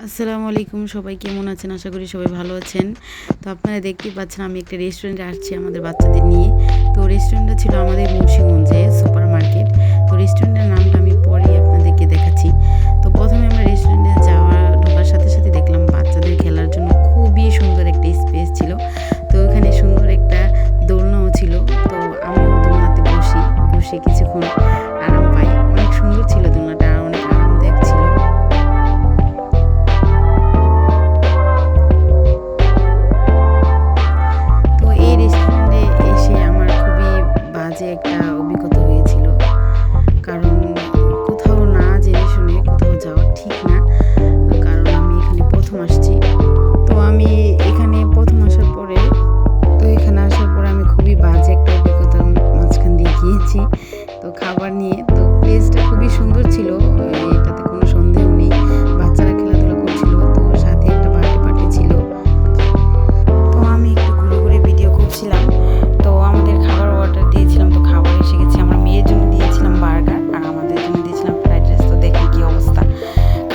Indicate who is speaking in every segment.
Speaker 1: আসসালামু আলাইকুম, সবাই কেমন আছেন? আশা করি সবাই ভালো আছেন। তো আপনারা দেখতেই পাচ্ছেন আমি একটা রেস্টুরেন্টে আসছি আমাদের বাচ্চাদের নিয়ে। তো রেস্টুরেন্টটা ছিল আমাদের মুন্সিগঞ্জে সুপার মার্কেট। তো রেস্টুরেন্টের নামটা আমি পরেই আপনাদেরকে দেখাচ্ছি। তো প্রথমে আমরা রেস্টুরেন্টে ঢোকার সাথে সাথে দেখলাম বাচ্চাদের খেলার জন্য খুবই সুন্দর একটা স্পেস ছিল। তো ওখানে সুন্দর একটা দোলনাও ছিল। তো আমিও দোলনাতে বসে কিছুক্ষণ আরাম পাই। অনেক সুন্দর ছিল দোলনাটা, আর অনেক আরামদায়ক ছিল। তো এই রেস্টুরেন্টে এসে আমার খুবই বাজে একটা অভিজ্ঞতা হয়েছিল, কারণ কোথাও না জেনে শুনে কোথাও যাওয়া ঠিক না। কারণ আমি এখানে প্রথম আসছি। তো আমি এখানে প্রথম আসার পরে এখানে আসার পরে আমি খুবই বাজে একটা অভিজ্ঞতার মাঝখান দিয়ে গিয়েছি। তো খাবার নিয়ে তো প্লেসটা খুবই সুন্দর ছিল, এটাতে কোনো সন্দেহ নেই। বাচ্চারা খেলাধুলা করছিল, তো সাথে একটা পার্টি ছিল। তো আমি একটু ঘুরে ঘুরে ভিডিও করছিলাম। তো আমাদের খাবার অর্ডার দিয়েছিলাম, তো খাবার এসে গেছে। আমার মেয়ের জন্য দিয়েছিলাম বার্গার, আর আমাদের জন্য দিয়েছিলাম ফ্রাইড রাইস। তো দেখেন কি অবস্থা,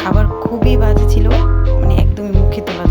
Speaker 1: খাবার খুবই বাজে ছিল, মানে একদমই মুখে তোলা